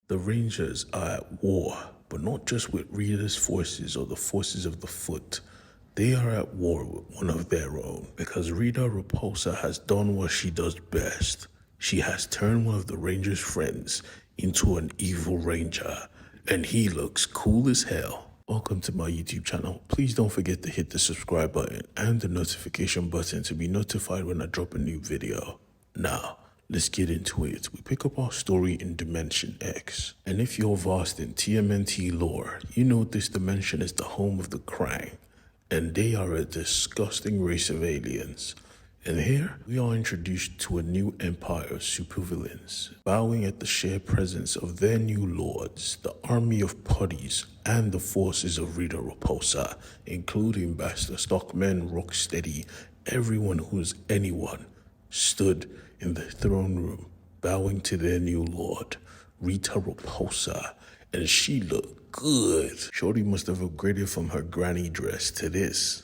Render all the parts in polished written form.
The Rangers are at war, but not just with Rita's forces or the forces of the Foot. They are at war with one of their own because Rita Repulsa has done what she does best. She has turned one of the Rangers' friends into an evil ranger, and he looks cool as hell. Welcome to my YouTube channel. Please don't forget to hit the subscribe button and the notification button to be notified when I drop a new video. Now, let's get into it. We pick up our story in Dimension X. And if you're versed in TMNT lore, you know this dimension is the home of the Krang. And they are a disgusting race of aliens. And here, we are introduced to a new empire of supervillains, bowing at the sheer presence of their new lords, the army of putties, and the forces of Rita Repulsa, including Master Stockman, Rocksteady, everyone who's anyone, stood in the throne room, bowing to their new lord, Rita Repulsa, and she looked good. Shorty must have upgraded from her granny dress to this.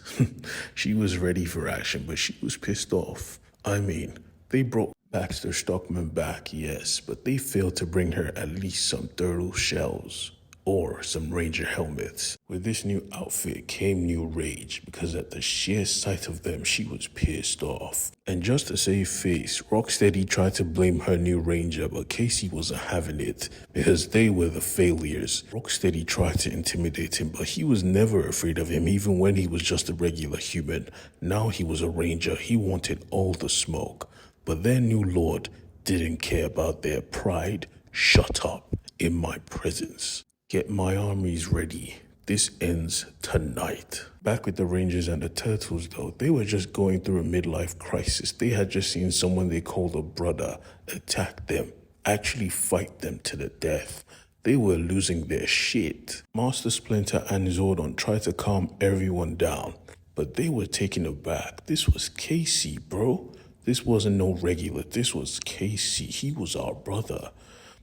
She was ready for action, but she was pissed off. I mean, they brought Baxter Stockman back, yes, but they failed to bring her at least some turtle shells or some ranger helmets. With this new outfit came new rage, because at the sheer sight of them, she was pissed off. And just to save face, Rocksteady tried to blame her new ranger, but Casey wasn't having it, because they were the failures. Rocksteady tried to intimidate him, but he was never afraid of him, even when he was just a regular human. Now he was a ranger, he wanted all the smoke. But their new lord didn't care about their pride. Shut up in my presence. Get my armies ready. This ends tonight. Back with the Rangers and the Turtles though, they were just going through a midlife crisis. They had just seen someone they called a brother attack them, actually fight them to the death. They were losing their shit. Master Splinter and Zordon tried to calm everyone down, but they were taken aback. This was Casey, bro. This wasn't no regular, this was Casey. He was our brother.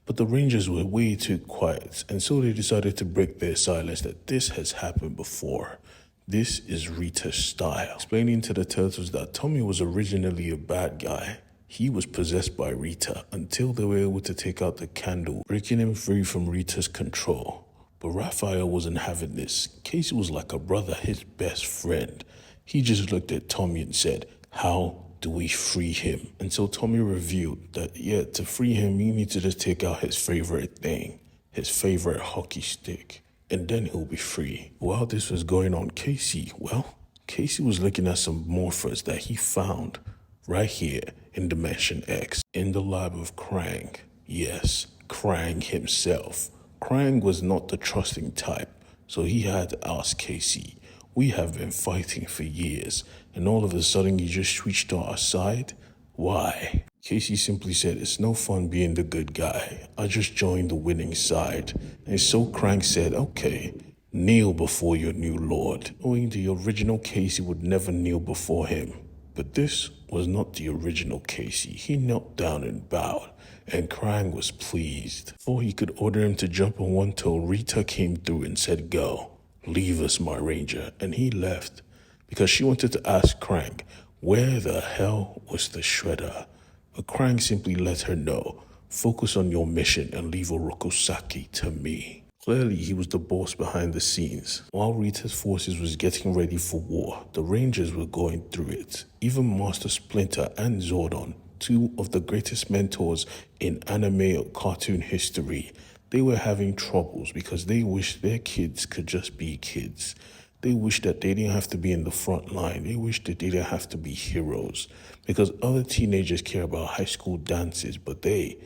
But the Rangers were way too quiet, and so they decided to break their silence that this has happened before. This is Rita's style. Explaining to the Turtles that Tommy was originally a bad guy. He was possessed by Rita until they were able to take out the candle, breaking him free from Rita's control. But Raphael wasn't having this. Casey was like a brother, his best friend. He just looked at Tommy and said, "How do we free him?" And so Tommy revealed that, yeah, to free him, you need to just take out his favorite thing, his favorite hockey stick, and then he'll be free. While this was going on, Casey was looking at some morphers that he found right here in Dimension X, in the lab of Krang. Yes, Krang himself. Krang was not the trusting type, so he had to ask Casey, "We have been fighting for years, and all of a sudden you just switched to our side? Why?" Casey simply said, "It's no fun being the good guy. I just joined the winning side." And so Krang said, "Okay, kneel before your new lord," knowing the original Casey would never kneel before him. But this was not the original Casey. He knelt down and bowed, and Krang was pleased. Before he could order him to jump on one toe, Rita came through and said, "Go. Leave us, my ranger," and he left because she wanted to ask Krang, where the hell was the shredder? But Krang simply let her know, "Focus on your mission and leave Orokusaki to me." Clearly, he was the boss behind the scenes. While Rita's forces was getting ready for war, the Rangers were going through it. Even Master Splinter and Zordon, two of the greatest mentors in anime or cartoon history, they were having troubles because they wished their kids could just be kids. They wished that they didn't have to be in the front line. They wished that they didn't have to be heroes, because other teenagers care about high school dances, but they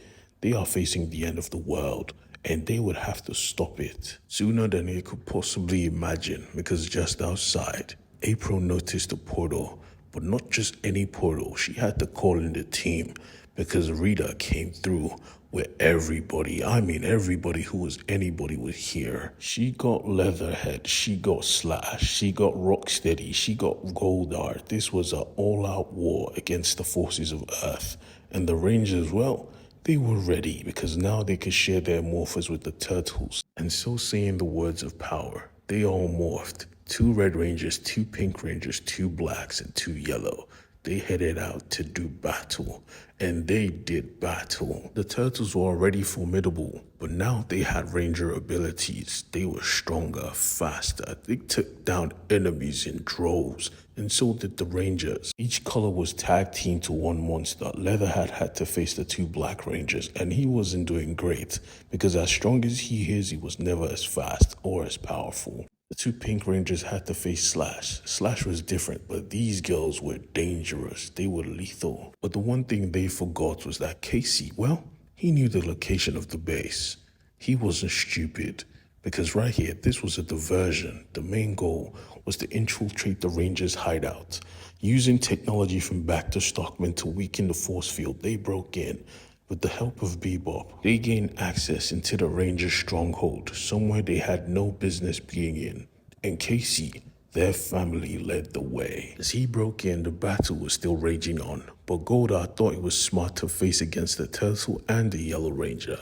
are facing the end of the world, and they would have to stop it sooner than they could possibly imagine, because just outside, April noticed a portal, but not just any portal. She had to call in the team, because Rita came through where everybody, I mean everybody who was anybody was here. She got Leatherhead, she got Slash, she got Rocksteady, she got Goldar. This was an all-out war against the forces of Earth. And the Rangers, well, they were ready, because now they could share their morphers with the Turtles. And so, saying the words of power, they all morphed. 2 Red Rangers, 2 Pink Rangers, 2 Blacks, and 2 Yellow. they headed out to do battle, and they did battle. The turtles were already formidable, but now they had ranger abilities. They were stronger, faster. They took down enemies in droves, and so did the rangers. Each color was tag teamed to one monster. Leatherhead had to face the two black rangers, and he wasn't doing great, because as strong as he is, he was never as fast or as powerful. The two pink rangers had to face Slash. Slash was different, but these girls were dangerous. They were lethal. But the one thing they forgot was that Casey, well, he knew the location of the base. He wasn't stupid, because right here, this was a diversion. The main goal was to infiltrate the Rangers' hideout. Using technology from Baxter Stockman to weaken the force field, they broke in. With the help of Bebop, they gained access into the Rangers' stronghold, somewhere they had no business being in. And Casey, their family, led the way. As he broke in, the battle was still raging on, but Goldar thought it was smart to face against the Turtle and the Yellow Ranger.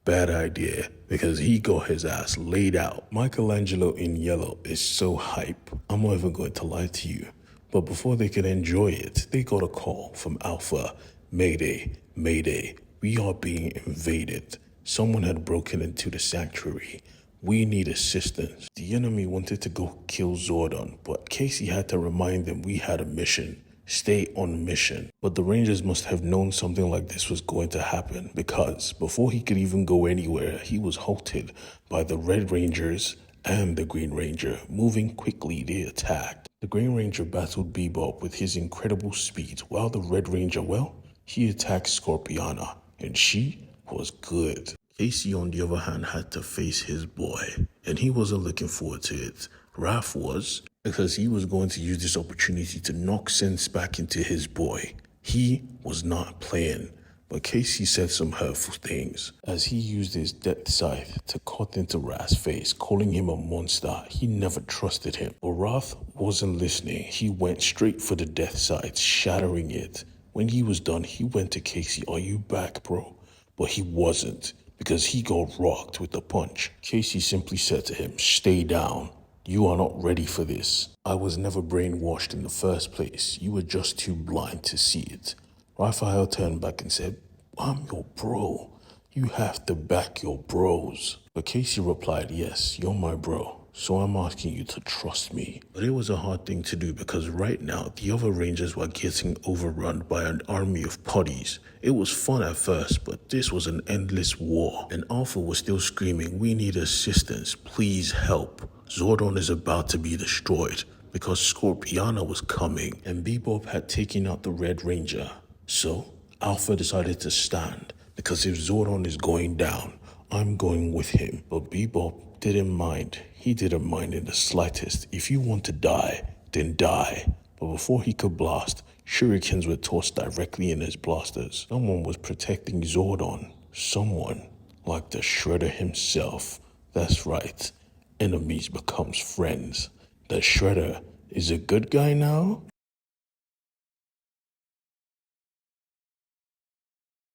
Bad idea, because he got his ass laid out. Michelangelo in yellow is so hype, I'm not even going to lie to you. But before they could enjoy it, they got a call from Alpha. Mayday, Mayday, we are being invaded. Someone had broken into the sanctuary. We need assistance. The enemy wanted to go kill Zordon, but Casey had to remind them we had a mission. Stay on mission. But the Rangers must have known something like this was going to happen, because before he could even go anywhere, he was halted by the Red Rangers and the Green Ranger. Moving quickly, they attacked. The Green Ranger battled Bebop with his incredible speed, while the Red Ranger, well, he attacked Scorpiana, and she was good. Casey, on the other hand, had to face his boy, and he wasn't looking forward to it. Raph was, because he was going to use this opportunity to knock sense back into his boy. He was not playing, but Casey said some hurtful things as he used his death scythe to cut into Raph's face, calling him a monster. He never trusted him. But Raph wasn't listening. He went straight for the death scythe, shattering it. When he was done, he went to Casey, "Are you back, bro?" But he wasn't, because he got rocked with a punch. Casey simply said to him, "Stay down. You are not ready for this. I was never brainwashed in the first place. You were just too blind to see it." Raphael turned back and said, "I'm your bro. You have to back your bros." But Casey replied, "Yes, you're my bro. So I'm asking you to trust me." But it was a hard thing to do, because right now the other Rangers were getting overrun by an army of putties. It was fun at first, but this was an endless war. And Alpha was still screaming, "We need assistance. Please help. Zordon is about to be destroyed," because Scorpiana was coming, and Bebop had taken out the Red Ranger. So Alpha decided to stand, because if Zordon is going down, I'm going with him. But Bebop didn't mind. He didn't mind in the slightest. If you want to die, then die. But before he could blast, shurikens were tossed directly in his blasters. Someone was protecting Zordon. Someone like the Shredder himself. That's right. Enemies becomes friends. The Shredder is a good guy now?